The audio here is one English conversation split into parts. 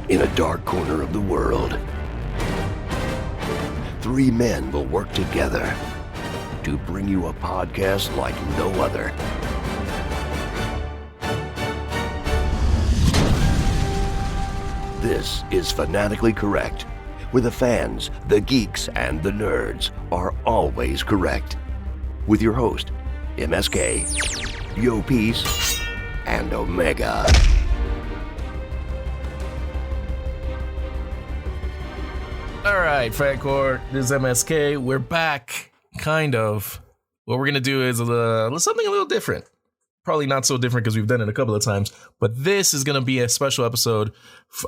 In a dark corner of the world, three men will work together to bring you a podcast like no other. This is Fanatically Correct, where the fans, the geeks, and the nerds are always correct. With your host, MSK, Yo Peace, and Omega. All right, Fatcore, this is MSK. We're back, kind of. What we're going to do is something a little different. Probably not so different because we've done it a couple of times, but this is going to be a special episode,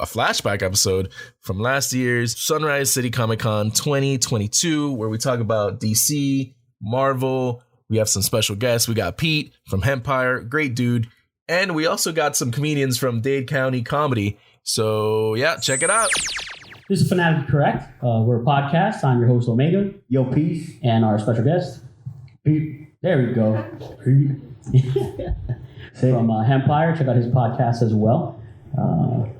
a flashback episode from last year's Sunrise City Comic Con 2022, where we talk about DC, Marvel. We have some special guests. We got Pete from Hempire, great dude. And we also got some comedians from Dade County Comedy. So yeah, check it out. This is Fanatically Correct. We're a podcast. I'm your host, Omega. Yo, Peace. And our special guest, Pete. There we go. From Hempire. Check out his podcast as well.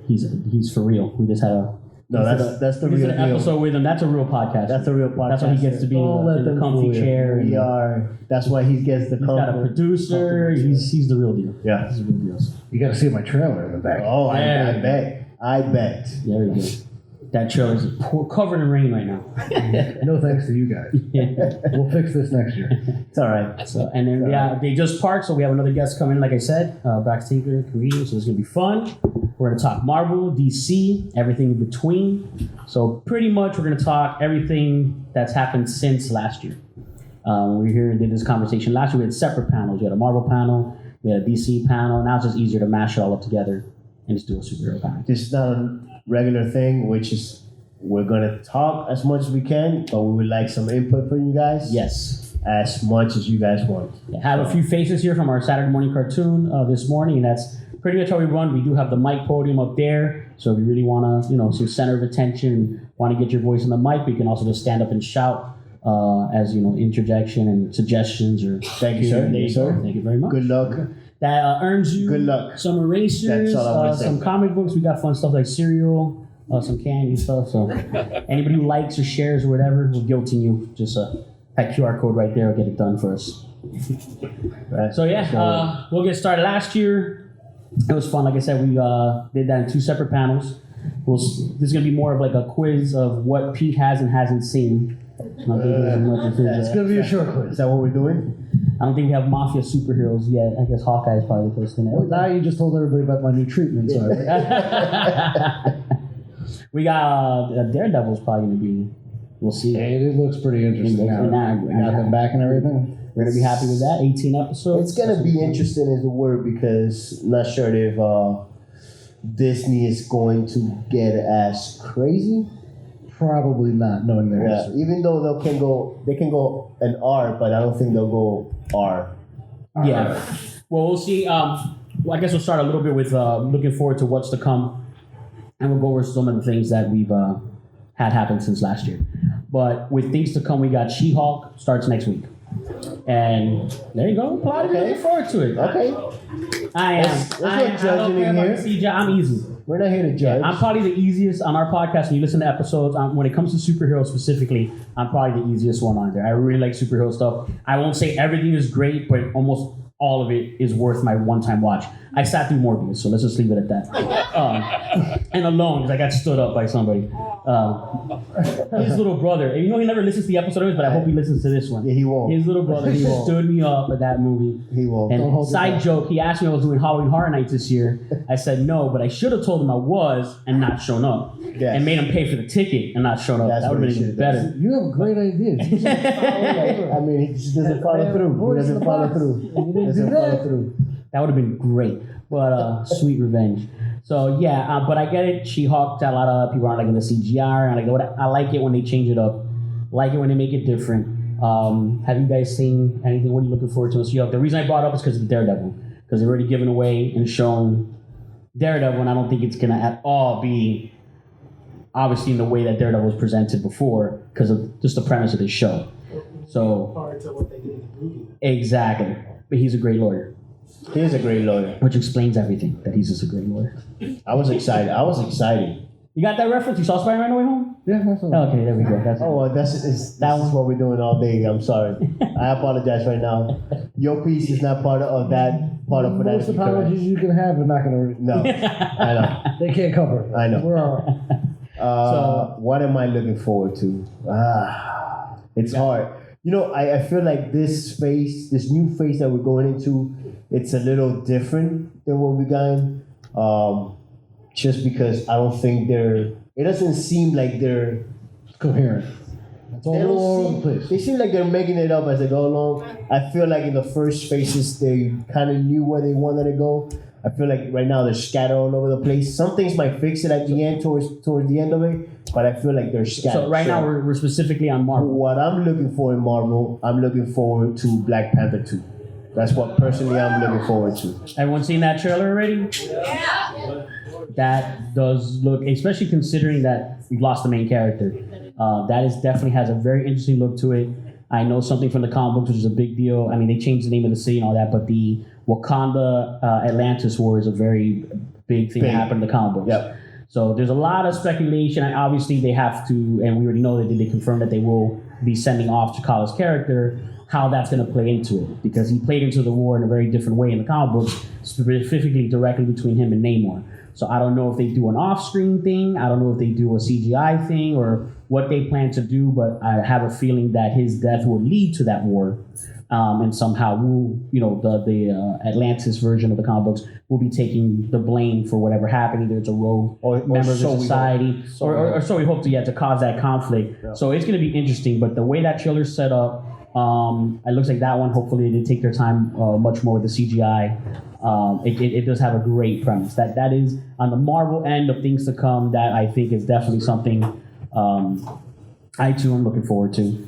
He's for real. We just had that's the real episode with him. That's a real podcast. That's a real podcast. That's why he gets to be in the comfy chair. That's why he gets the comfy. He's got a producer. He's the real deal. Yeah. He's the real deal. You got to see my trailer in the back. Oh, yeah. I bet. There we go. That trailer's covered in rain right now. No thanks to you guys. We'll fix this next year. It's all right. So, and then they just parked, so we have another guest coming in, like I said, Brax Tinker, comedian, so it's going to be fun. We're going to talk Marvel, DC, everything in between. So pretty much we're going to talk everything that's happened since last year. We were here and did this conversation. Last year we had separate panels. We had a Marvel panel, we had a DC panel. Now it's just easier to mash it all up together and just do a superhero panel. This is not a regular thing, which is we're going to talk as much as we can, but we would like some input from you guys. Yes. As much as you guys want. Yeah, have a few faces here from our Saturday morning cartoon this morning, and that's pretty much how we run. We do have the mic podium up there, so if you really want to, some center of attention, want to get your voice on the mic, but you can also just stand up and shout as, interjection and suggestions. Or Thank you, sir. Thank you very much. Good luck. That earns you good luck. Some erasers, some comic books. We got fun stuff like cereal, some candy stuff. So anybody who likes or shares or whatever, we're guilting you. Just that QR code right there will get it done for us. Right. So yeah, we'll get started. Last year, it was fun. Like I said, we did that in two separate panels. This is going to be more of like a quiz of what Pete has and hasn't seen. It's going to be a short quiz. Is that what we're doing? I don't think we have mafia superheroes yet. I guess Hawkeye is probably the first thing. Well, now you just told everybody about my new treatment. So we got Daredevil's probably going to be. We'll see. It looks pretty interesting. We got them back and everything. We're going to be happy with that. 18 episodes. It's going to be interesting is the word, because I'm not sure if Disney is going to get as crazy. Probably not, knowing their history. Even though they can go an R, but I don't think they'll go R. Yeah. Well, we'll see. I guess we'll start a little bit with looking forward to what's to come, and we'll go over some of the things that we've had happen since last year. But with things to come, we got She-Hulk starts next week, and there you go. Looking forward to it. Okay. I am. Let's not judging in here. CJ, I'm easy. We're not here to judge. I'm probably the easiest on our podcast. When you listen to episodes, when it comes to superheroes specifically, I'm probably the easiest one on there. I really like superhero stuff. I won't say everything is great, but almost all of it is worth my one-time watch. I sat through Morbius, so let's just leave it at that. And alone, because I got stood up by somebody. His little brother. He never listens to the episode of it, but I hope he listens to this one. Yeah, he won't. His little brother stood me up at that movie. He won't. And side joke, he asked me if I was doing Halloween Horror Nights this year. I said no, but I should have told him I was and not shown up. Yes. And made him pay for the ticket and not shown up. That would have been even better. You have great ideas. I mean, he just doesn't follow through. He doesn't follow through. That would have been great. But sweet revenge. So yeah, but I get it. She-Hulk, a lot of people aren't liking the CGI. I like it when they change it up. I like it when they make it different. Have you guys seen anything? What are you looking forward to in She-Hulk? The reason I brought it up is because of Daredevil. Because they've already given away and shown Daredevil, and I don't think it's going to at all be obviously in the way that Daredevil was presented before because of just the premise of the show. So Hard to what they did in the movie. Exactly. But he's a great lawyer. He is a great lawyer. Which explains everything, that he's just a great lawyer. I was excited. You got that reference? You saw Spider-Man No Way Home? Yeah, that's all. Okay, there we go. That's Well, this is what we're doing all day. I'm sorry. I apologize right now. Your piece is not part of that part of Most Fanatically apologies you can have are not going to. No, I know. They can't cover it. I know. We're all right. What am I looking forward to? It's hard. I feel like this new phase that we're going into, it's a little different than what we got. Just because I don't think it doesn't seem like they're coherent. It's all over the place. They seem like they're making it up as they go along. I feel like in the first phases, they kind of knew where they wanted to go. I feel like right now they're scattered all over the place. Some things might fix it at the end, towards the end of it, but I feel like they're scattered. So right now we're specifically on Marvel. What I'm looking for in Marvel, I'm looking forward to Black Panther 2. That's what personally I'm looking forward to. Everyone seen that trailer already? Yeah. That does look, especially considering that we've lost the main character. That definitely has a very interesting look to it. I know something from the comic books, which is a big deal. I mean, they changed the name of the city and all that, but the Wakanda Atlantis War is a very big thing that happened in the comic books. Yep. So there's a lot of speculation. And obviously, they have to, and we already know that they confirmed that they will be sending off T'Challa's character, how that's going to play into it. Because he played into the war in a very different way in the comic books, specifically directly between him and Namor. So I don't know if they do an off-screen thing. I don't know if they do a CGI thing or what they plan to do, but I have a feeling that his death will lead to that war. And somehow the Atlantis version of the comic books will be taking the blame for whatever happened. Either it's a rogue member of the society, or so we hope to cause that conflict. Yeah. So it's going to be interesting. But the way that trailer's set up, it looks like that one. Hopefully they take their time much more with the CGI. It does have a great premise. That is on the Marvel end of things to come. That I think is definitely something I too am looking forward to.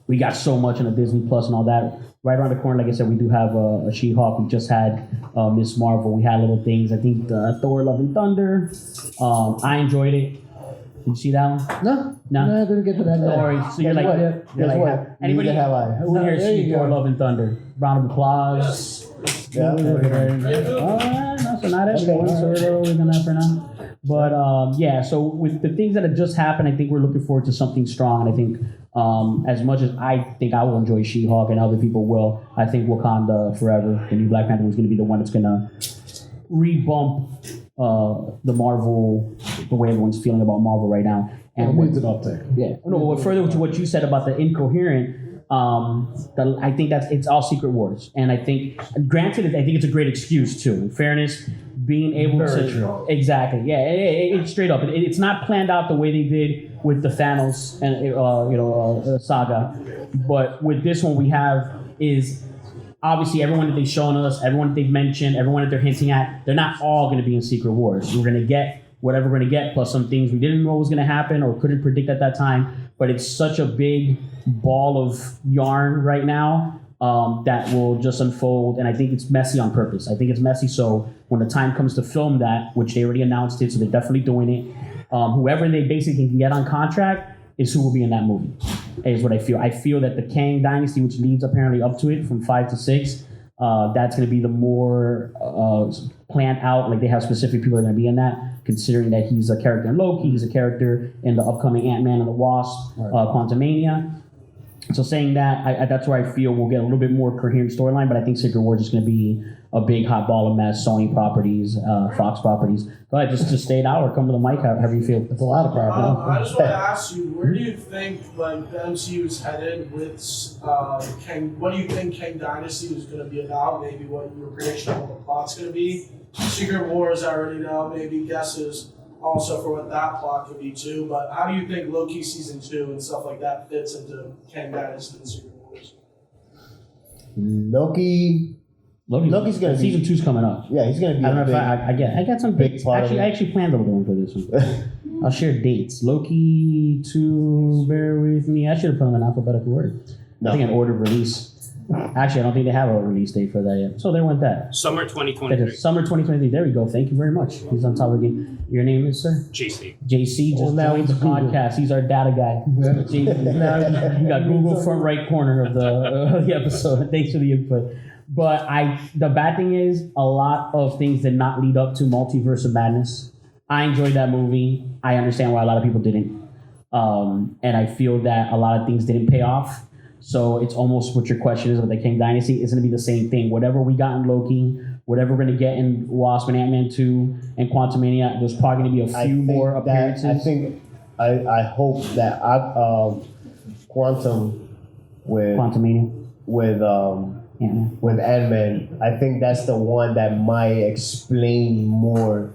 We got so much on the Disney Plus and all that. Right around the corner, like I said, we do have a She-Hulk. We just had Miss Marvel. We had little things. I think Thor: Love and Thunder. I enjoyed it. Did you see that one? No, I didn't get to that. Don't worry. So you're like, anybody have I? Who here see Thor: Love and Thunder? Round of applause. Yeah. All right, so not everyone. So we're gonna have for now. But so with the things that have just happened, I think we're looking forward to something strong. And I think as much as I think I will enjoy She-Hulk and other people will, I think Wakanda Forever, the new Black Panther, is going to be the one that's going to rebump the Marvel, the way everyone's feeling about Marvel right now. And it needs an uptick. Yeah. No, further to what you said about the incoherent, I think it's all Secret Wars. And I think, granted, I think it's a great excuse too. In fairness, being able Very to true. Exactly, yeah, it's straight up. It's not planned out the way they did with the Thanos and saga, but with this one we have is obviously everyone that they've shown us, everyone that they've mentioned, everyone that they're hinting at, they're not all going to be in Secret Wars. We're going to get whatever we're going to get, plus some things we didn't know was going to happen or couldn't predict at that time. But it's such a big ball of yarn right now that will just unfold, and I think it's messy on purpose. I think it's messy so when the time comes to film that, which they already announced it, so they're definitely doing it, whoever they basically can get on contract is who will be in that movie, is what I feel. I feel that the Kang Dynasty, which leads apparently up to it from 5 to 6, that's going to be the more planned out, like they have specific people that are going to be in that, considering that he's a character in Loki, he's a character in the upcoming Ant-Man and the Wasp, Quantumania. So saying that, that's where I feel we'll get a little bit more coherent storyline, but I think Secret Wars is going to be a big hot ball of mess, Sony properties, Fox properties. Go ahead, just stay it out or come to the mic, however you feel. It's a lot of property. I just want to ask you, where do you think the MCU is headed with Kang? What do you think Kang Dynasty is going to be about? Maybe what your prediction of what the plot's going to be? Secret Wars, I already know, maybe guesses also for what that plot could be too, but how do you think Loki season 2 and stuff like that fits into Kang Dynasty and Secret Wars? Loki's gonna be, season 2's coming up. Yeah, he's gonna be. I don't know if I got some big. I actually planned a little one for this one. I'll share dates. Loki 2. Bear with me. I should have put them in alphabetical order. No. I think in order of release. Actually, I don't think they have a release date for that yet. So there went that. Summer 2023. Summer 2023. There we go. Thank you very much. He's on top of the game. Your name is, sir? JC. JC just joined the podcast. He's our data guy. JC, now you got Google front right corner of the episode. Thanks for the input. But the bad thing is a lot of things did not lead up to Multiverse of Madness. I enjoyed that movie. I understand why a lot of people didn't. And I feel that a lot of things didn't pay off. So it's almost what your question is with the Kang Dynasty. It's going to be the same thing. Whatever we got in Loki, whatever we're going to get in Wasp and Ant-Man 2 and Quantumania, there's probably going to be a few more appearances. I hope that Quantumania with Ant-Man, I think that's the one that might explain more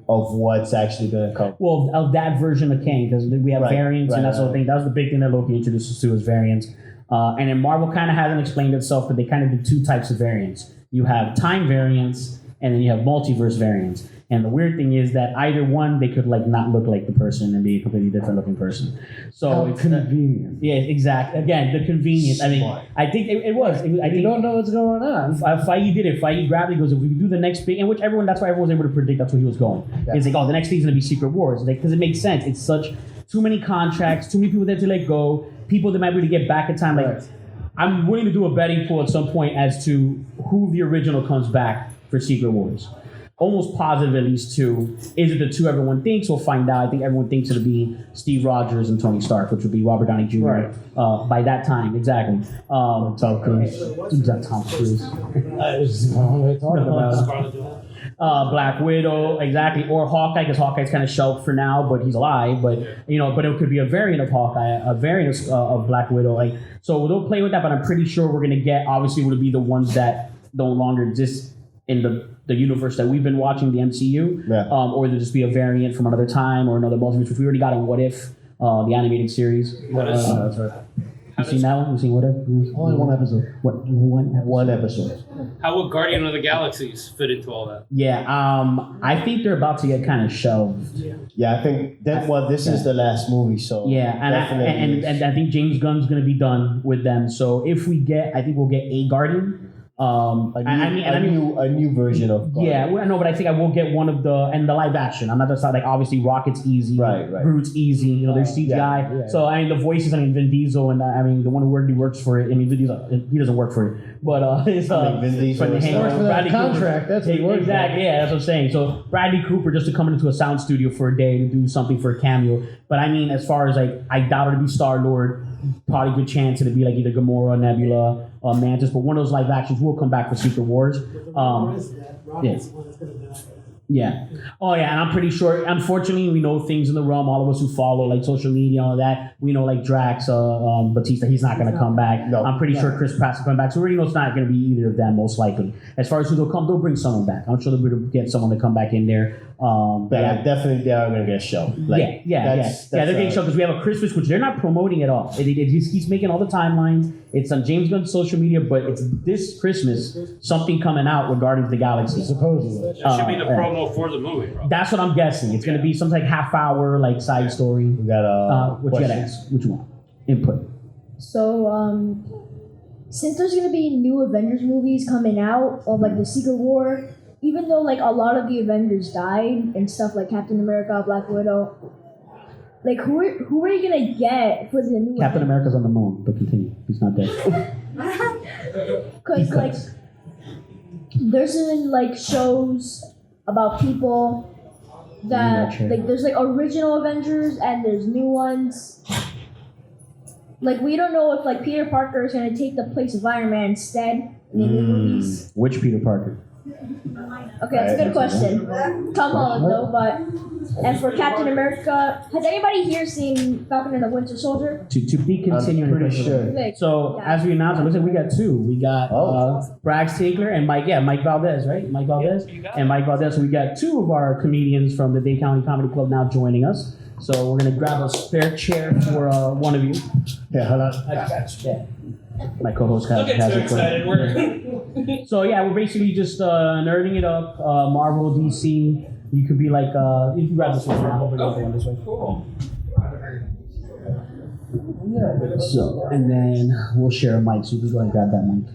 of what's actually going to come. Well, of that version of Kang, because we have variants and that sort of thing. That was the big thing that Loki introduced us to was variants. And then Marvel kind of hasn't explained itself, but they kind of did two types of variants. You have time variants, and then you have multiverse variants. And the weird thing is that either one, they could like not look like the person and be a completely different looking person. So it's convenient. Yeah, exactly. Again, the convenience. I mean, I think it was. I think, you don't know what's going on. Feige did it. Feige grabbed it. Goes, if we do the next big, and which that's why everyone was able to predict that's where he was going. Yeah. He's like, the next thing's gonna be Secret Wars, because it makes sense. It's such too many contracts, too many people there to let go, people that might be able to get back in time. Like, I'm willing to do a betting pool at some point as to who the original comes back for Secret Wars. Almost positive at least two. Is it the two everyone thinks? We'll find out. I think everyone thinks it'll be Steve Rogers and Tony Stark, which would be Robert Downey Jr. By that time, exactly. Tom Cruise. Tom Cruise. Black Widow, exactly, or Hawkeye, because Hawkeye's kind of shelved for now, but he's alive. But but it could be a variant of Hawkeye, a variant of Black Widow. Like, so they'll play with that. But I'm pretty sure we're gonna get. Obviously, would be the ones that no longer exist in the universe that we've been watching, the MCU, or there'll just be a variant from another time or another multiverse, which we already got in What If, the animated series. That's right. You seen that one? You seen What If? Only one episode. One episode. How would Guardian of the Galaxies fit into all that? Yeah, I think they're about to get kind of shelved. Yeah, I think that. Well, this is the last movie, so yeah, and I think James Gunn's going to be done with them. So if we get, I think we'll get a Guardian. A new version of Guardian. Yeah, well, no, but I think I will get one of the live action. I'm not just like obviously Rocket's easy, right. Groot's easy. There's CGI. Yeah. So I mean the voices. I mean Vin Diesel and the one who already works for it. I mean Vin Diesel, he doesn't work for it, but Vin Diesel works for that contract. That's what he works exactly. For. Yeah, that's what I'm saying. So Bradley Cooper just to come into a sound studio for a day to do something for a cameo. But I mean, as far as like, I doubt it'll be Star-Lord. Probably good chance it'll be like either Gamora, Nebula, Mantis, but one of those live actions will come back for Secret Wars. Yeah. Oh, yeah, and I'm pretty sure, unfortunately, we know things in the realm, all of us who follow, like, social media, all of that. We know, like, Drax, Batista, he's not going to come back. No. I'm pretty sure Chris Pratt's going to come back. So we already know it's not going to be either of them, most likely. As far as who they'll come, they'll bring someone back. I'm sure they'll get someone to come back in there. Definitely they are going to get a show. Like, they're getting a show because we have a Christmas, which they're not promoting at all. It just keeps making all the timelines. It's on James Gunn's social media, but it's this Christmas, something coming out with Guardians of the Galaxy. Supposedly. It should be the promo for the movie, bro. That's what I'm guessing. It's going to be some like half-hour like side story. We got what you got to ask? Which one? Input. So, since there's going to be new Avengers movies coming out of like the Secret War, even though like a lot of the Avengers died and stuff like Captain America, Black Widow, like who are you gonna get for the new Captain America's on the moon, but continue. He's not dead. Because like there's been like shows about people that like there's like original Avengers and there's new ones. Like we don't know if like Peter Parker is gonna take the place of Iron Man instead in the new movies. Which Peter Parker? Okay, that's a good question. Tom Holland though, but and for Captain America, has anybody here seen Falcon and the Winter Soldier? To be continued. I'm pretty sure. So as we announced, it looks like we got two. We got Brax Tinkler and Mike Valdez, right? Mike Valdez and Mike Valdez. So we got two of our comedians from the Dade County Comedy Club now joining us. So we're gonna grab a spare chair for one of you. Yeah, hold on. Yeah. My co-host has it. So yeah, we're basically just nerding it up. Marvel, DC. You could be like, you can grab this one now. We'll go this way. So, and then we'll share a mic. So you can go ahead and grab that mic.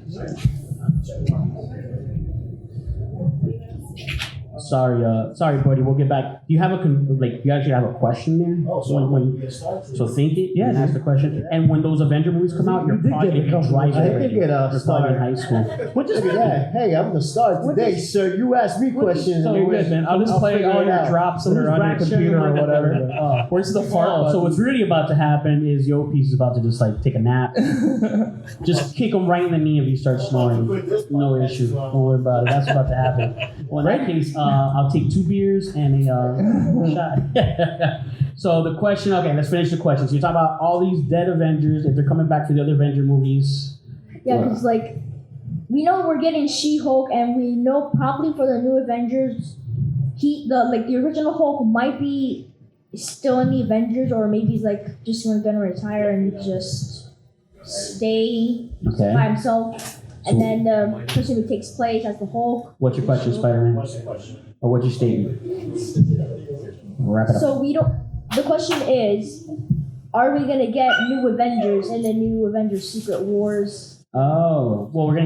Sorry, buddy. We'll get back. Do you have you actually have a question there? Oh, So think it. Yeah, and ask the question. And when those Avenger movies come out, you're probably I think it started in high school. What just Hey, I'm the star today, sir. You ask me questions. So you're good, man. I'll just play all your drops that are on your computer or whatever. Where's the fart button? So what's really about to happen is Yo Piece is about to just take a nap. Just kick him right in the knee if he starts snoring. No issue. Don't worry about it. That's about to happen. Well, in that case, I'll take 2 beers and a shot. So the question, okay, let's finish the question. So you're talking about all these dead Avengers, if they're coming back for the other Avenger movies. Yeah, because we know we're getting She-Hulk, and we know probably for the new Avengers, the original Hulk might be still in the Avengers, or maybe he's just gonna retire and just stay by himself. And then the person who takes place as the Hulk. What's your question, Spider-Man? Or what's your statement? Wrap it up. So the question is, are we gonna get new Avengers in the new Avengers Secret Wars? Oh, well, we're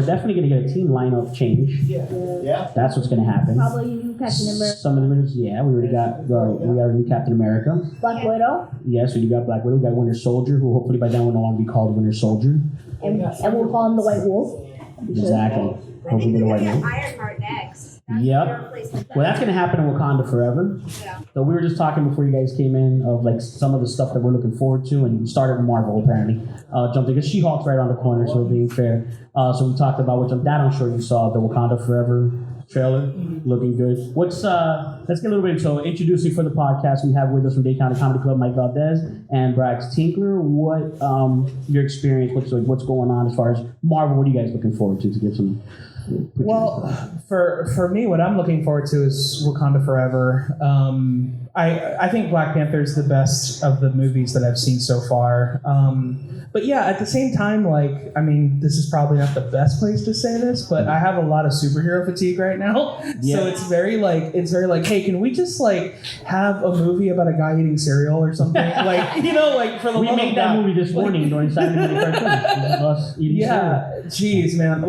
definitely gonna get a team lineup change. Yeah. That's what's gonna happen. Probably new Captain America. Some of them, we already got a new Captain America. Black Widow. Yes, we got Black Widow. We got Winter Soldier, who hopefully by then will no longer be called Winter Soldier. And we'll call him the White Wolf. Exactly. Hopefully the White Wolf. Ironheart next. Yep. Well, that's gonna happen in Wakanda Forever. Yeah. So we were just talking before you guys came in of some of the stuff that we're looking forward to, and we started with Marvel apparently. Jumped because She-Hulk's right around the corner, so being fair. So we talked about I'm sure you saw the Wakanda Forever trailer, looking good. Let's get a little bit. So introducing for the podcast, we have with us from Dade County Comedy Club, Mike Valdez and Brax Tinkler. What your experience? What's going on as far as Marvel? What are you guys looking forward to give some? Well, for me, what I'm looking forward to is Wakanda Forever. I think Black Panther is the best of the movies that I've seen so far. But yeah, at the same time, this is probably not the best place to say this, but I have a lot of superhero fatigue right now. Yeah. So it's very hey, can we just have a movie about a guy eating cereal or something? For the we made that movie this morning during Saturday Night Cartoons. Us eating cereal. Jeez, man.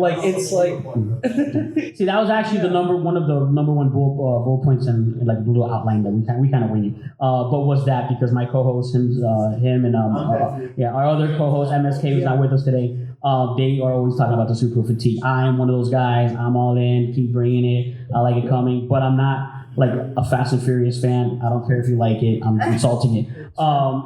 See, that was actually one of the number one bull points in the little outline that we kind of winged. But was that because my co-host, him and our other co-host MSK who's not with us today. They are always talking about the super fatigue. I am one of those guys. I'm all in. Keep bringing it. I like it coming, but I'm not a Fast and Furious fan. I don't care if you like it. I'm insulting it.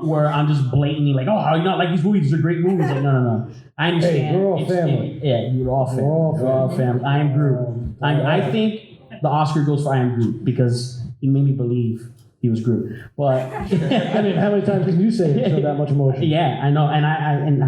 Where I'm just blatantly how you not like these movies? These are great movies. No. I understand. Hey, we're all family. You're all family. We're all family. I am Groot. I think the Oscar goes for I am Groot because he made me believe he was Groot. But how many times can you say it? Show that much emotion? Yeah, I know, and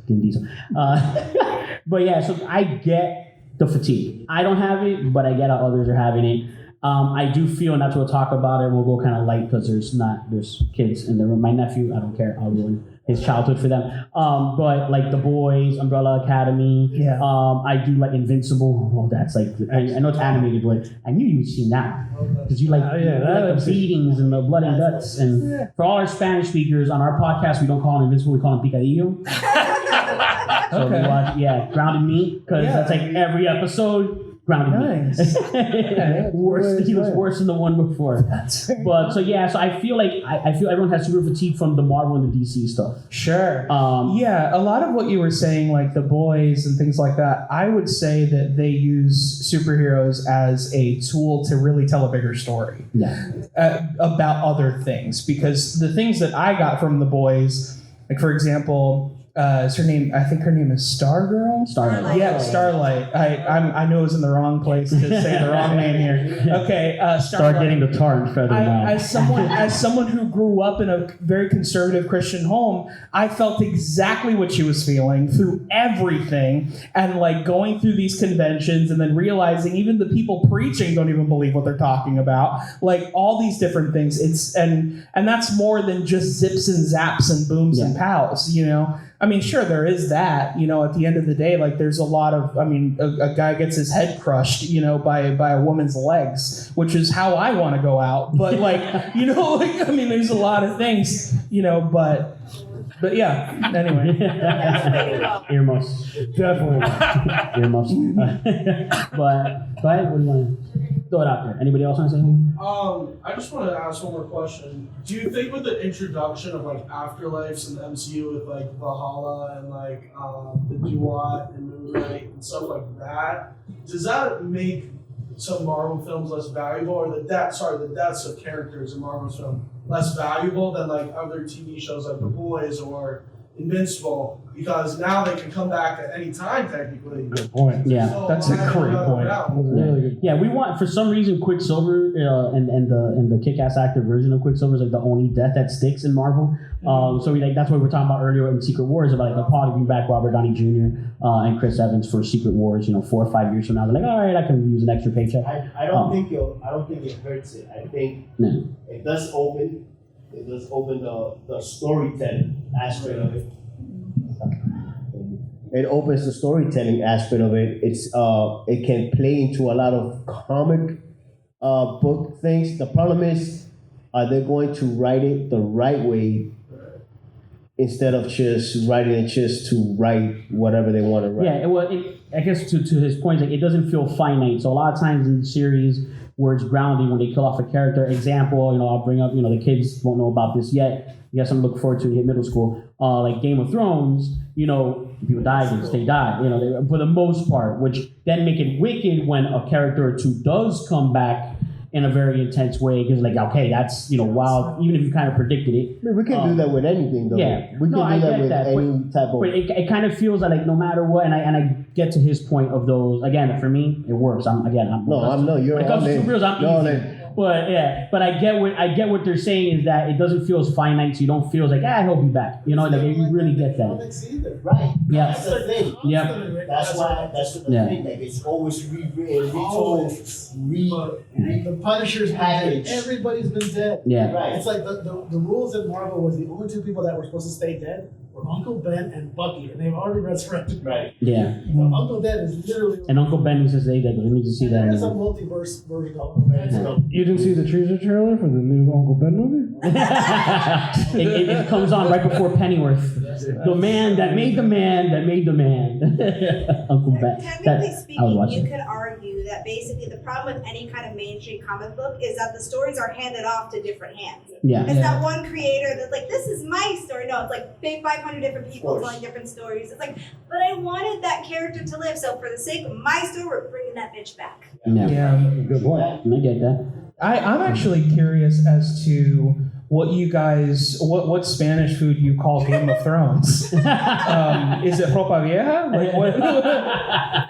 Vin Diesel. But yeah, so I get the fatigue. I don't have it, but I get how others are having it. I do feel, and that's what we'll talk about it. We'll go kind of light because there's kids in the room. My nephew, I don't care. I'll ruin his childhood for them. But The Boys, Umbrella Academy. Yeah. I do Invincible. Oh, that's I know it's animated, but I knew you'd seen that because you the beatings and the blood and guts. And for all our Spanish speakers on our podcast, we don't call him Invincible. We call him Picadillo. So we watch, Grounded Meat because that's every episode. Nice. Worse. He was worse than the one before. But so I feel I feel everyone has super fatigue from the Marvel and the DC stuff. Sure. A lot of what you were saying, The Boys and things like that, I would say that they use superheroes as a tool to really tell a bigger story about other things. Because the things that I got from The Boys, for example, is her name? I think her name is Stargirl. Starlight. Yeah, Starlight. I know I was in the wrong place to say the wrong name here. Okay, Starlight. Start getting the tar and feather now. As someone who grew up in a very conservative Christian home, I felt exactly what she was feeling through everything, and going through these conventions, and then realizing even the people preaching don't even believe what they're talking about. All these different things. And that's more than just zips and zaps and booms and pows. Sure, there is that, at the end of the day, there's a lot of, a guy gets his head crushed, by a woman's legs, which is how I want to go out. But there's a lot of things, but yeah, anyway. Earmuffs. Definitely. Earmuffs. But go ahead, what do you want to? throw it out there. Anybody else want to say something? I just want to ask one more question. Do you think with the introduction of like afterlives in the MCU with like Valhalla and like the Duat and Moonlight and stuff like that, does that make some Marvel films less valuable, or the deaths of characters in Marvel's film less valuable than like other TV shows like The Boys or Invincible, because now they can come back at any time technically? Good point. Yeah, So that's a why great not point. now? That's really good. Yeah, we want, for some reason, Quicksilver and the kick-ass actor version of Quicksilver is like the only death that sticks in Marvel. So we, like, that's what we were talking about earlier in Secret Wars, about like probably bring back Robert Downey Jr. And Chris Evans for Secret Wars. 4 or 5 years from now, they're like, all right, I can use an extra paycheck. I don't think it hurts it. I think it does open the storytelling aspect of it. It opens the storytelling aspect of it. It can play into a lot of comic book things. The problem is, are they going to write it the right way instead of just writing it just to write whatever they want to write? Yeah, I guess to his point, like, it doesn't feel finite. So a lot of times in the series where it's grounding, when they kill off a character, example, I'll bring up, the kids won't know about this yet. You have something to look forward to when you hit middle school. Like Game of Thrones, people die, they die, for the most part, which then make it wicked when a character or two does come back in a very intense way, because like, okay, that's, wild, even if you kind of predicted it. I mean, we can do that with anything, though. Yeah. We can do that with any type of... But it kind of feels like no matter what, and I get to his point of those, again, for me, it works. When it comes to superheroes, I'm easy. But I get what they're saying, is that it doesn't feel as finite, so you don't feel like, I hope you back. You really get that. Right. Yeah. That's the thing. Yeah. That's the thing. Like, it's always rewritten, retold, The Punisher's been dead. Everybody's been dead. Yeah. Right. It's like the rules in Marvel was the only two people that were supposed to stay dead were Uncle Ben and Bucky, and they've already resurrected. Right. Yeah. So Uncle Ben is literally. And Uncle Ben needs to stay dead, because we need to see that. There's a multiverse version of Uncle Ben. So You didn't see the teaser trailer for the new Uncle Ben movie? it comes on right before Pennyworth. The man that made the man that made the man. Uncle Ben. Technically speaking, you could argue that basically the problem with any kind of mainstream comic book is that the stories are handed off to different hands. Yeah. It's not one creator that's like, this is my story. No, it's like 500 different people telling different stories. It's like, but I wanted that character to live, so for the sake of my story, we're bringing that bitch back. Yeah. Good point. I get that. I'm actually curious as to what you guys, what Spanish food you call Game of Thrones. Is it ropa vieja? Like what?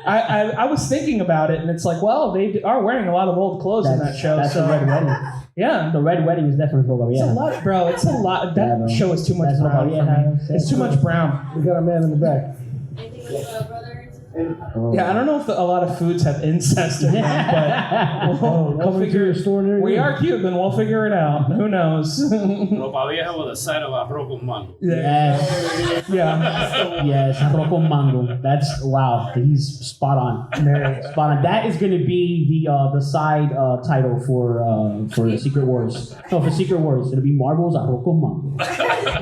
I was thinking about it, and it's like, well, they are wearing a lot of old clothes in that show. That's so the Red Wedding. Yeah, The Red Wedding is definitely Ropa it's a Vieja. lot, bro. It's a lot. That bro. show is too much That's brown Ropa for me. Vieja. It's too much brown. We got a man in the back. Anything with brothers? Yeah, I don't know if a lot of foods have incest in them, but we'll Coming to figure your store near We you. are Cuban. We'll figure it out. Who knows? Ropa vieja with a side of arroz con mango. Yes. Yeah. Yes. Arroz con mango. That's, wow. He's spot on. Spot on. That is going to be the side title for Secret Wars. No, for Secret Wars. It'll be Marvel's Arroz con mango.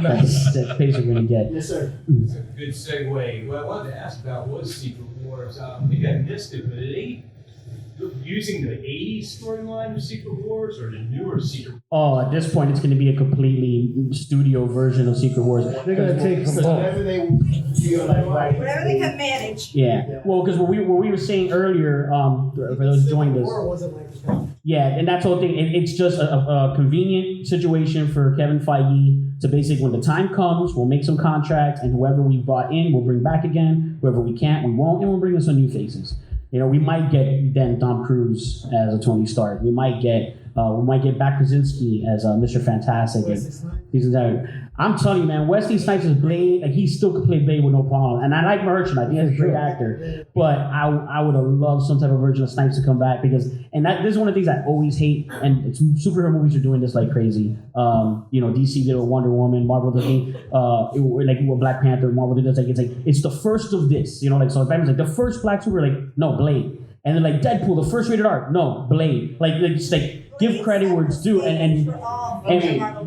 That's basically what you get. Yes, sir. That's a good segue. What I wanted to ask about was Secret Wars. Maybe I missed it, but are they using the 80s storyline of Secret Wars or the newer Secret Wars? Oh, at this point, it's going to be a completely studio version of Secret Wars. They're going to take from both. Whatever they feel like writing. Whatever they can manage. Yeah. Well, because what we were saying earlier, for those who joined us. War wasn't like that. Yeah, and that's the whole thing. It's just a convenient situation for Kevin Feige to basically, when the time comes, we'll make some contracts, and whoever we brought in, we'll bring back again. Whoever we can't, we won't, and we'll bring in some new faces. We might get then Tom Cruise as a Tony Stark. We might get back Krasinski as Mr. Fantastic. I'm telling you, man, Wesley Snipes is Blade. Like, he still could play Blade with no problem. And I like Merchant. I think he's a great actor. But I would have loved some type of version of Snipes to come back, because, and this is one of the things I always hate. And it's, superhero movies are doing this like crazy. DC did a Wonder Woman. Marvel does like with Black Panther. Marvel did this. It's the first of this. So Batman's like the first Black Super. Like, no, Blade. And then like Deadpool, the first rated R. No, Blade. Like just like. Give credit where it's due, and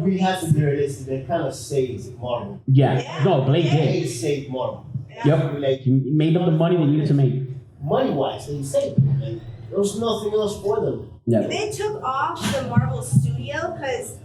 we have to be realistic. They kind of saved Marvel. Yeah. No, Blade did. They saved Marvel. Yep. He made them the money they needed to make. Money-wise, they saved them. And there was nothing else for them. Yeah. They took off the Marvel studio because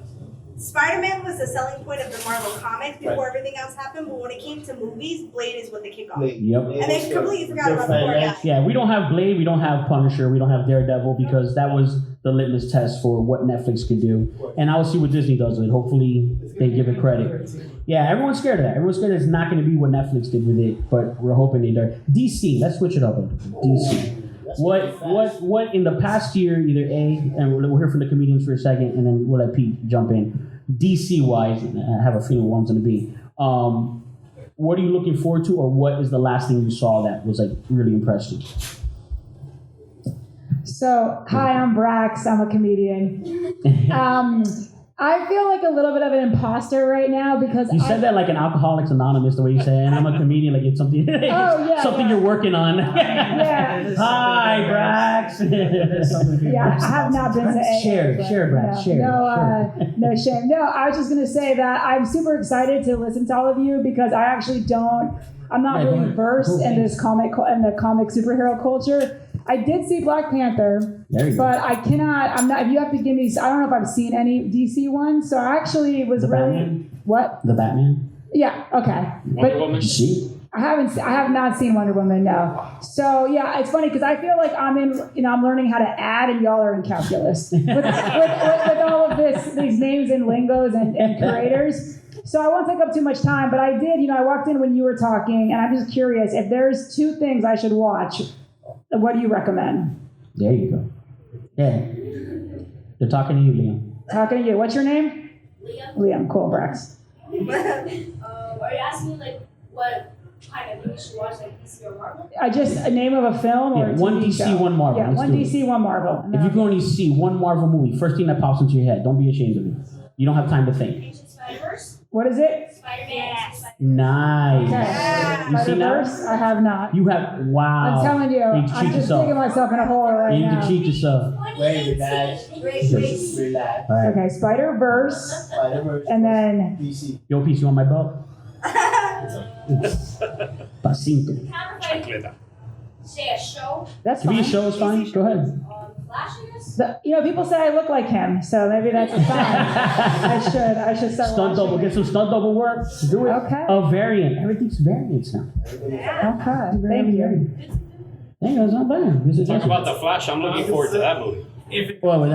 Spider-Man was the selling point of the Marvel comics before everything else happened. But when it came to movies, Blade is what they kick off. Yep. And they completely forgot about the poor guy. Yeah, we don't have Blade, we don't have Punisher, we don't have Daredevil because that was the litmus test for what Netflix could do. And I will see what Disney does with it. Hopefully they give it credit. Yeah, everyone's scared of that. Everyone's scared it's not going to be what Netflix did with it, but we're hoping they do. DC, let's switch it up. DC. What in the past year, either A, and we'll hear from the comedians for a second, and then we'll let Pete jump in. DC wise, I have a feeling one's going to be. What are you looking forward to, or what is the last thing you saw that was like really impressive? So, hi, I'm Brax. I'm a comedian. I feel like a little bit of an imposter right now because you said that like an Alcoholics Anonymous, the way you say it, and I'm a comedian, like it's something, something you're working on. Yeah. Hi, Brax. Yeah, I have not been to AA. Share, Brax, share. No shame. No, I was just going to say that I'm super excited to listen to all of you because I actually I'm not really versed in the comic superhero culture. I did see Black Panther, but I'm not, if you have to give me, I don't know if I've seen any DC ones, so I actually was Batman? What? The Batman? Yeah, okay. Wonder Woman? I have not seen Wonder Woman, no. So yeah, it's funny because I feel like I'm learning how to add and y'all are in calculus with all of these names and lingos and creators. So I won't take up too much time, but I did, I walked in when you were talking and I'm just curious, if there's 2 things I should watch, what do you recommend? There you go. Yeah. They're talking to you, Liam. Talking to you. What's your name? Liam. Cool, Brax. Are you asking like what kind of thing you should watch, like DC or Marvel? Just a name of a film or a one TV DC, show? one Marvel. Yeah, Let's one do DC, one Marvel. If you can only see one Marvel movie, first thing that pops into your head, don't be ashamed of it. You don't have time to think. What is it? Spider-Man. Nice. Okay. You see that? I have not. You have, wow. I'm telling you, can I'm cheat just yourself. digging myself in a hole right You now. can cheat yourself. Wait, relax. Relax. All right. Okay, Spider-Verse, and then DC. Yo, Peace, you want my belt? Pacinto. Say a show. that's If fine. your show is fine, go ahead. Flash, I guess. People say I look like him, so maybe that's a sign. I should start Stunt watching double, it. get some stunt double work. Do it. Okay. A variant. Everything's variants now. Okay, thank you. Hey, that's not bad. Talk about The Flash. I'm looking forward to that movie. Well, you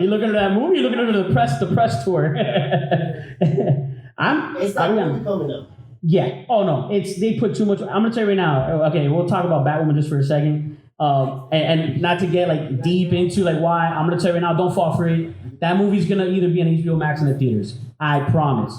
looking at that movie? You looking at the press tour? It's not really coming up. Yeah. Oh no, they put too much. I'm gonna tell you right now. Okay, we'll talk about Batwoman just for a second. And not to get like deep into like why. I'm gonna tell you right now. Don't fall for it. That movie's gonna either be on HBO Max in the theaters. I promise.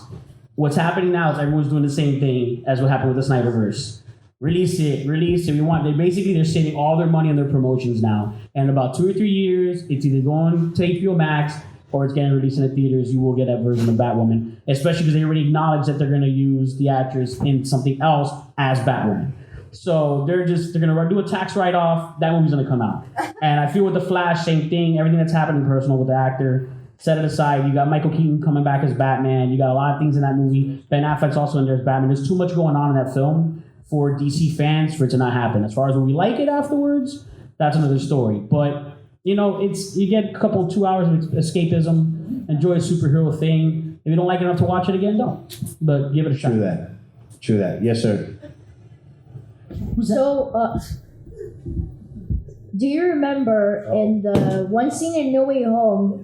What's happening now is everyone's doing the same thing as what happened with the Snyderverse. Release it. They're saving all their money on their promotions now. And in about 2 or 3 years, it's either going to HBO Max or it's getting released in the theaters. You will get that version of Batwoman, especially because they already acknowledge that they're going to use the actress in something else as Batwoman. So they're going to do a tax write-off. That movie's going to come out. And I feel with The Flash, same thing. Everything that's happening personal with the actor. Set it aside. You got Michael Keaton coming back as Batman. You got a lot of things in that movie. Ben Affleck's also in there as Batman. There's too much going on in that film for DC fans for it to not happen. As far as when we like it afterwards, that's another story. But, you get a couple 2 hours of escapism, enjoy a superhero thing. If you don't like it enough to watch it again, don't. But give it a shot. True that. Yes, sir. So, do you remember in the one scene in No Way Home?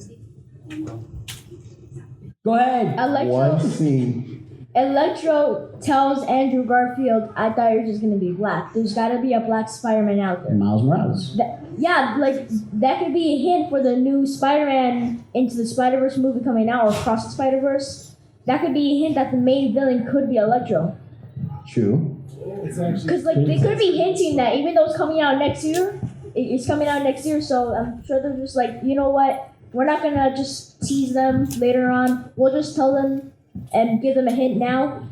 Go ahead. One scene. Electro tells Andrew Garfield, I thought you were just gonna be black. There's gotta be a black Spider-Man out there. Miles Morales. That could be a hint for the new Spider-Man Into the Spider-Verse movie coming out, or Across the Spider-Verse. That could be a hint that the main villain could be Electro. True. Because they could be hinting that even though it's coming out next year, so I'm sure they're just like, you know what? We're not gonna just tease them later on. We'll just tell them and give them a hint now.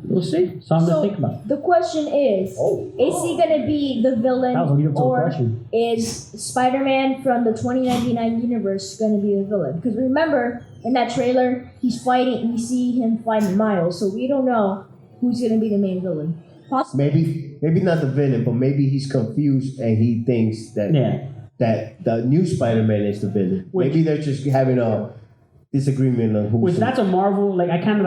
We'll see. Something to think about. The question is he gonna be the villain, That was a lead up to the or question. is Spider-Man from the 2099 universe gonna be the villain? Because remember, in that trailer, we see him fighting Miles, so we don't know who's gonna be the main villain. Possibly. Maybe not the villain, but maybe he's confused and he thinks that. Yeah. that the new Spider-Man is the villain. Maybe they're just having a disagreement on who. Which that's a Marvel. Like I kind of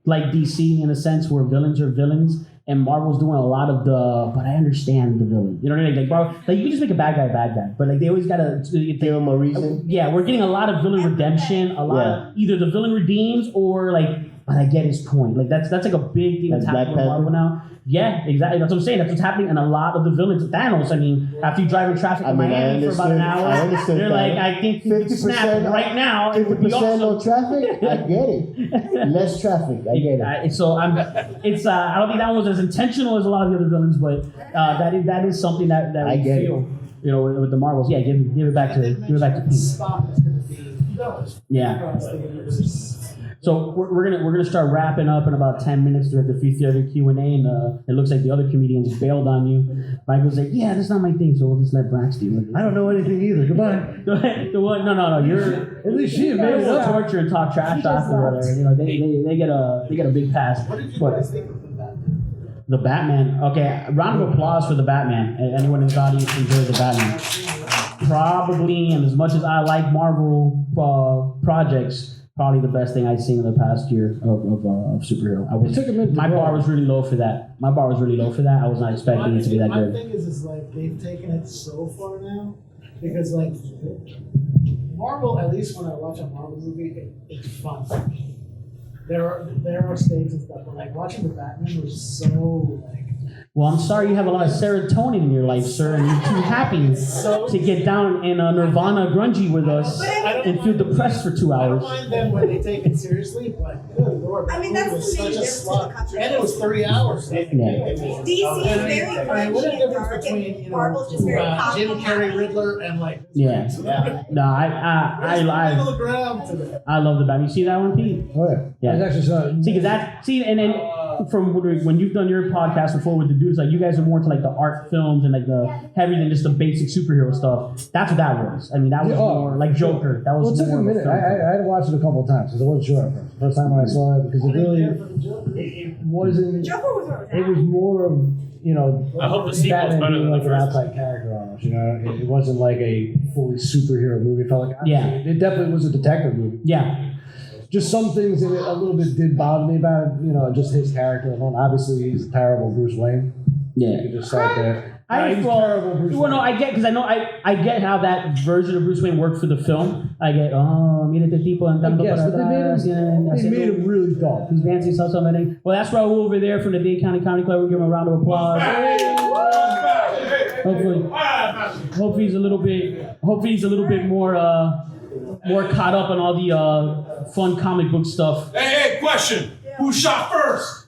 like DC in a sense where villains are villains. And Marvel's doing a lot of but I understand the villain. You know what I mean? Like, Marvel, like you can just make a bad guy, but like they always gotta give him a reason. Yeah, we're getting a lot of villain redemption. A lot of either the villain redeems or like, but I get his point. Like that's like a big thing that's happening with Marvel now. Yeah, exactly. That's what I'm saying. That's what's happening. And a lot of the villains, Thanos. I mean, after you drive in traffic in Miami for about an hour, they're like, I think you can snap right now. 50% no traffic. I get it. Less traffic. I get it. So I don't think that was as intentional as a lot of the other villains, but that is something that I we get feel. it. You know, with the Marvels. Yeah, give it back to Pete. Yeah. So we're gonna start wrapping up in about 10 minutes to the free theater Q&A, and it looks like the other comedians bailed on you. Michael's like, yeah, that's not my thing, so we'll just let Brax do it. I don't know anything either. Goodbye. No. You're at least she made it up. Torture and talk trash after. You know, they get a big pass. What did you guys think of the Batman? Okay, round of applause for the Batman. Anyone in the audience enjoyed the Batman? Probably, and as much as I like Marvel projects, probably the best thing I've seen in the past year of superhero. My bar was really low for that. I was not expecting it to be that good. My thing is like they've taken it so far now because like Marvel, at least when I watch a Marvel movie, it's fun. There are stakes and stuff, but like watching the Batman was so like. Well, I'm sorry you have a lot of serotonin in your life, sir, and you're too happy to get down in Nirvana grungy with us and feel depressed for 2 hours. I don't mind them when they take it seriously, but good lord, that movie was such a slog. And it was 3 hours. DC is very what a difference between Marvel's just very Jim Carrey Riddler and like. Yeah. No, I love the Batman. You see that one, Pete? Oh yeah. I actually saw it. And then from when you've done your podcast before with the dudes, like you guys are more into like the art films and like the heavier than just the basic superhero stuff. That's what that was. I mean, that was more like Joker. That was it took more a minute. I had to watch it a couple of times because I wasn't sure at first. First time I saw it because it wasn't. It was more of I hope the sequel's Batman better being than like the an first. outside character almost. It wasn't like a fully superhero movie. It felt like it definitely was a detective movie. Yeah. Just some things in it a little bit did bother me about it, just his character alone. Obviously, he's a terrible Bruce Wayne. Yeah. You can just start there. I get because I know I get how that version of Bruce Wayne worked for the film. I get mira este tipo andando para atrás. They made him really dull. He's dancing something. Well, that's Raul over there from the Dade County Comedy Club. We'll give him a round of applause. Hopefully he's a little bit more caught up on all the fun comic book stuff. Hey, question. Who shot first?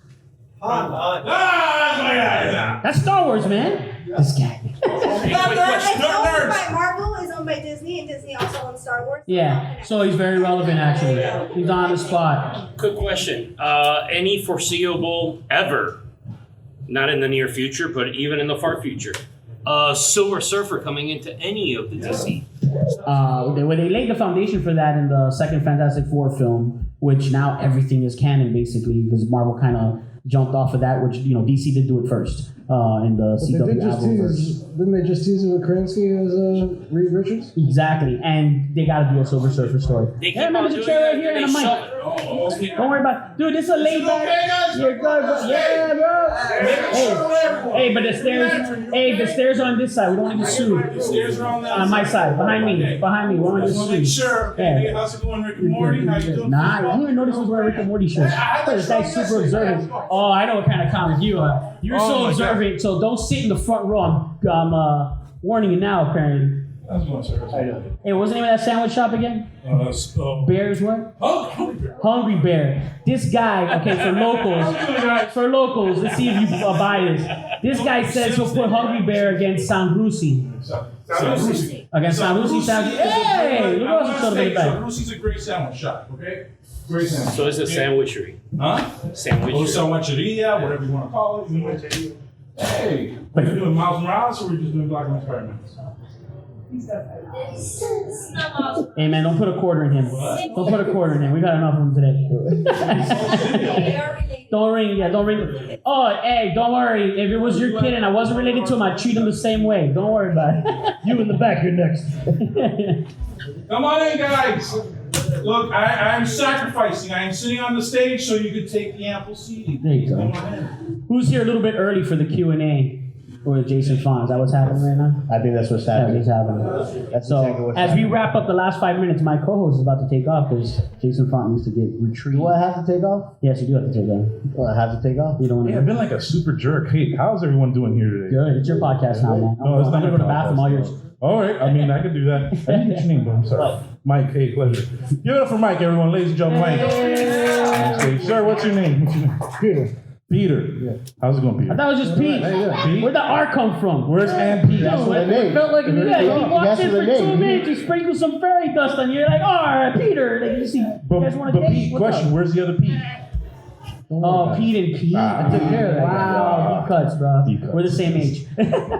That's Star Wars, man. This guy. It's owned by Marvel, is owned by Disney, and Disney also owns Star Wars. Yeah, so he's very relevant actually. He's on the spot. Quick question. Any foreseeable ever, not in the near future, but even in the far future, Silver Surfer coming into any of the DC? They laid the foundation for that in the second Fantastic Four film, which now everything is canon basically because Marvel kind of jumped off of that, which DC did do it first in the CW Arrowverse. Didn't they just tease it with Krasinski as Reed Richards? Exactly, and they got to do a Silver Surfer story. There's a chair right here and a mic. Don't worry about it. Dude, this is a laid back. You're good, bro. Yeah, bro. Hey, but the stairs are on this side. We don't want to get sued. The stairs are on that on my side, behind me. We don't want to get make sued. sure. Hey, how's it going, Rick and Morty? How you doing? Nah, I didn't even notice was wearing Rick and Morty shirt. This guy's super observant. Oh, I know what kind of comic you are. You're so observant, so don't sit in the front row. I'm warning you now, apparently. Hey, what's the name of that sandwich shop again? Bears what? Hungry Bear. This guy, okay, for locals, let's see if you buy this. This guy says he'll put Hungry Bear against Sanbrusi. Against Sanbrusi. Hey, look what's sort of in the back. Sanbrusi's a great sandwich shop, okay? Great sandwich. So it's a sandwichery. Huh? Sandwichery. Sandwicheria, whatever you want to call it. Hey, are you doing Miles Morales or are we just doing Black Lives Matter? Hey man, don't put a quarter in him. Don't put a quarter in him. We got enough of him today. Don't ring. Yeah, don't ring. Oh, hey, don't worry. If it was your kid and I wasn't related to him, I'd treat him the same way. Don't worry about it. You in the back, you're next. Come on in, guys. Look, I'm sacrificing. I am sitting on the stage so you can take the ample seating. There you go. Come on in. Who's here a little bit early for the Q&A with Jason Font? Is that what's happening right now? I think that's what's happening. That's happening. That's So, exactly what's as happening. we wrap up the last 5 minutes, my co-host is about to take off because Jason Font needs to get retrieved. Do I have to take off? Yes, you do have to take off. Oh, I have to take off? You don't want Hey, to. I've been like a super jerk. Hey, how's everyone doing here today? Good. It's your podcast now, man. No, it's I'm not gonna my go to the bathroom. All yours. All right, I mean, I could do that. I didn't get your name, but I'm sorry. Mike, hey, pleasure. Give it up for Mike, everyone. Ladies and gentlemen, Mike. Hey, sir, what's your name? Peter. Peter. Yeah. How's it going, Peter? I thought it was just Pete. Pete? Where'd the R come from? Where's Ann Pete? That's what I made. It felt like he walked in for 2 name. minutes, you sprinkle some fairy dust on you. You're like, oh, Peter. Like, you see, you guys want to But date? Pete, What's question, up? where's the other Pete? Oh, Pete and Pete. I took care of that. Wow, deep cuts, bro. Deep cuts. We're the same age.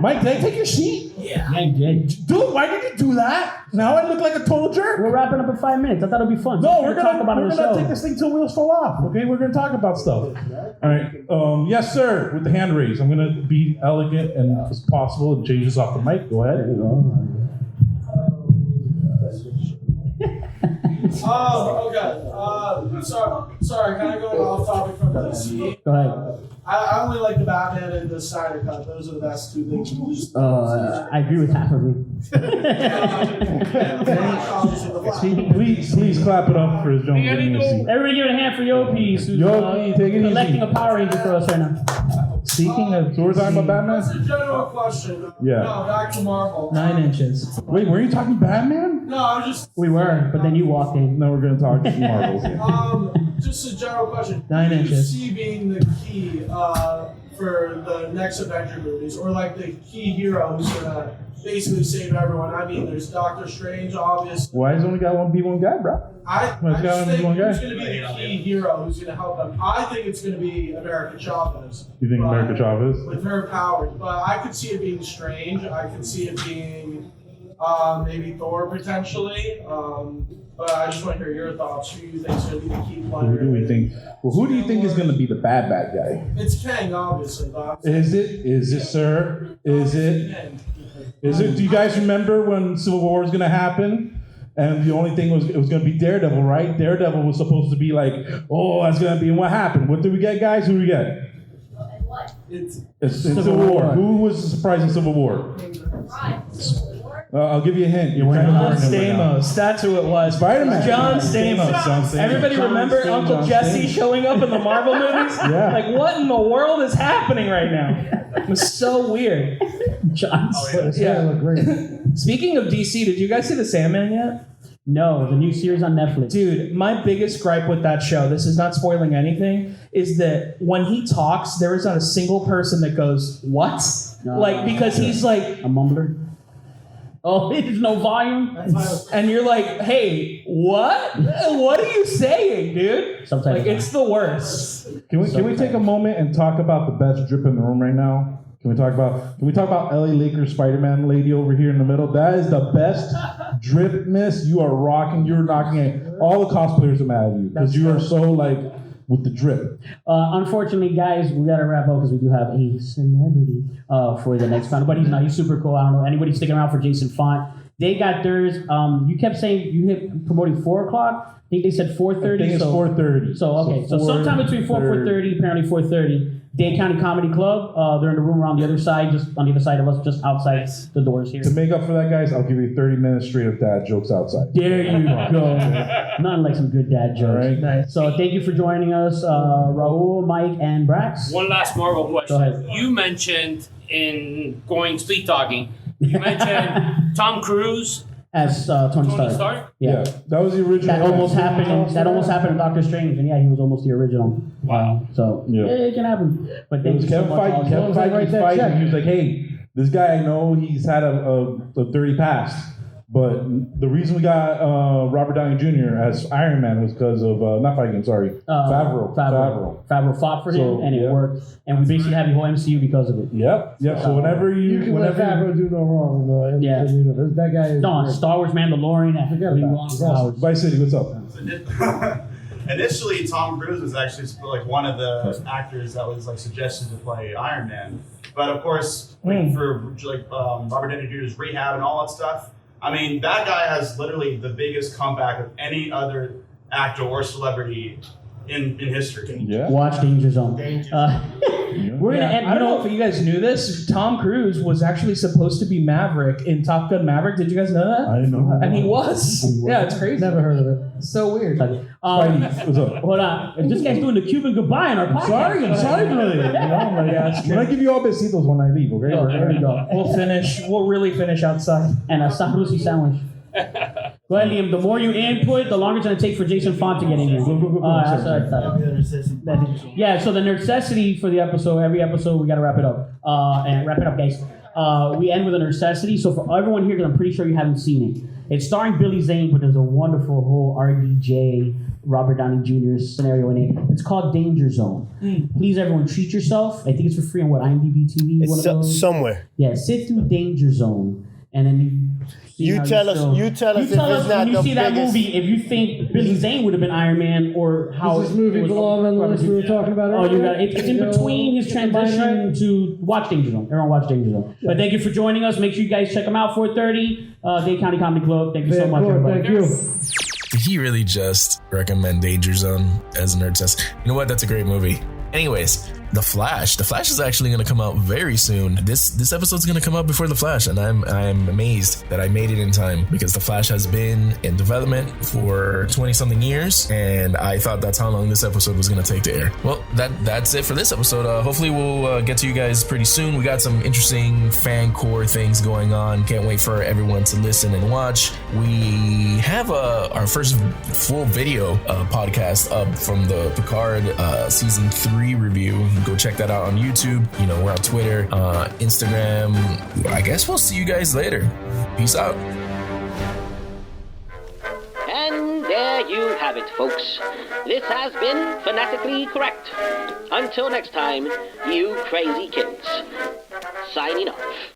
Mike, did I take your seat? Yeah, I did. Dude, why did you do that? Now I look like a total jerk. We're wrapping up in 5 minutes. I thought it'd be fun. No, we're talk about it on the show. take this thing till wheels fall off. Okay, we're gonna talk about stuff. All right. Yes, sir. With the hand raise, I'm gonna be elegant and as possible and change this off the mic. Go ahead. Okay. Sorry. Kind of going off topic from DC. Go ahead. I only like the Batman and the Snyder Cut. Those are the best two things. I agree with half of you. Please clap it up for his gentleman. Everybody give it a hand for Yo Piece, who's Yo, take it collecting easy. a Power Ranger for us right now. Speaking of, so we're talking about That's Batman? a general question. Yeah. No, back to Marvel. 9 inches. Wait, were you talking Batman? No, I was just. We were, but then you walked in. No, we're gonna talk Marvel. Just a general question. 9 Who do you inches. see being the key for the next Avenger movies, or like the key hero who's gonna basically save everyone? I mean, there's Doctor Strange, obviously. Why has only got one guy, bro? I Well, it's just gotta be think one guy. who's going to be the key hero who's going to help them. I think it's going to be America Chavez. You think but- America Chavez? With her powers. But I could see it being Strange. I could see it being maybe Thor potentially. But I just want to hear your thoughts. Who you think is going to be the key player? Who do we think? Well, who do you think is gonna be the bad guy? It's Kang, obviously. But Is it, sir? Is it? Do you guys remember when Civil War was gonna happen? And the only thing was it was gonna be Daredevil, right? Daredevil was supposed to be like, oh, that's gonna be. And what happened? What did we get, guys? Who do we get? It's Civil War. Who was the surprise in Civil War? I'll give you a hint. You're wearing John Stamos. That's who it was. Spider-Man. John Stamos. John Stamos. Everybody John remember Stamos. Uncle John Jesse Stamos. showing up in the Marvel movies? Yeah. Like, what in the world is happening right now? It was so weird. John His hair looked great. Speaking of DC, did you guys see The Sandman yet? No, the new series on Netflix. Dude, my biggest gripe with that show, this is not spoiling anything, is that when he talks, there is not a single person that goes, what? No. Like, because he's like, A mumbler? Oh, there's no volume? and you're like, hey, what? What are you saying, dude? Sometimes. Like, it's the worst. Can we take a moment and talk about the best drip in the room right now? Can we talk about LA Lakers Spider-Man lady over here in the middle? That is the best drip, miss. You are rocking. You're knocking it. All the cosplayers are mad at you because you are so like with the drip. Unfortunately, guys, we gotta wrap up because we do have a celebrity for the next round. But he's super cool. I don't know anybody sticking around for Jason Font. They got theirs. You kept saying you hit promoting 4 o'clock. I think they said 4:30. I think it's 4:30. So okay, so sometime between 4:30, apparently 4:30. Dade County Comedy Club. They're in the room around the other side, just on the other side of us, just outside the doors here. To make up for that, guys, I'll give you 30 minutes straight of dad jokes outside. There you go. Nothing like some good dad jokes. All right. Nice. So thank you for joining us, Raul, Mike, and Brax. One last Marvel question. Go ahead. You mentioned in going speed talking, you mentioned Tom Cruise, As Tony Stark. Yeah, that was the original. That almost happened. That almost happened in Doctor Strange, and yeah, he was almost the original. Wow. So Yeah. it can happen. But It thank was you so Kevin much. Feige. Kevin Feige fighting. He was like, "Hey, this guy I know he's had a 30 past, but the reason we got Robert Downey Jr. as Iron Man was because of not Feige. Sorry, Favreau. Favreau fought for him, So, and it yeah. worked. And we basically have the whole MCU because of it. Yep. So whenever You can let Favreau do no wrong in the universe. That guy is No, great. Star Wars, Mandalorian. Forget about it. Vice City, what's up? initially Tom Cruise was actually like one of the actors that was like suggested to play Iron Man. But of course, for like Robert Downey Jr.'s rehab and all that stuff, I mean, that guy has literally the biggest comeback of any other actor or celebrity in history. Yeah. Watch Danger Zone. We're gonna end. I don't know if you guys knew this. Tom Cruise was actually supposed to be Maverick in Top Gun Maverick. Did you guys know that? I didn't know that. And he was. Yeah, it's crazy. Never heard of it. So weird. What's up? Hold on. This guy's doing the Cuban goodbye in our podcast. I'm sorry, brother. When I give you all besitos when I leave, okay? There we go. We'll really finish outside. And a Sarusi sandwich. Go ahead, Liam. The more you input, the longer it's going to take for Jason Font to get in here. Yeah, so the necessity for the episode, every episode, we got to wrap it up. And wrap it up, guys. We end with a necessity. So for everyone here, because I'm pretty sure you haven't seen it, it's starring Billy Zane, but there's a wonderful whole RDJ, Robert Downey Jr. scenario in it. It's called Danger Zone. Please, everyone, treat yourself. I think it's for free on IMDb TV. It's somewhere. Yeah, sit through Danger Zone, and then you tell us if it's not when you see that movie, if you think Billy Zane would have been Iron Man, or how this movie belong on the list we were talking about earlier? Oh, you got it's in between his transition to watch Danger Zone. Everyone watch Danger Zone. But thank you for joining us. Make sure you guys check them out. 4:30, Dade County Comedy Club. Thank you so much, everybody. Thank you. Did he really just recommend Danger Zone as a nerd test? You know what? That's a great movie. Anyways, The Flash. The Flash is actually going to come out very soon. This episode's going to come out before The Flash, and I'm amazed that I made it in time, because The Flash has been in development for 20-something years, and I thought that's how long this episode was going to take to air. Well, that's it for this episode. Hopefully we'll get to you guys pretty soon. We got some interesting fan core things going on. Can't wait for everyone to listen and watch. We have our first full video podcast up from the Picard season 3 review. Go check that out on YouTube. You know, we're on Twitter, Instagram. I guess we'll see you guys later. Peace out. And there you have it, folks. This has been Fanatically Correct. Until next time, you crazy kids. Signing off.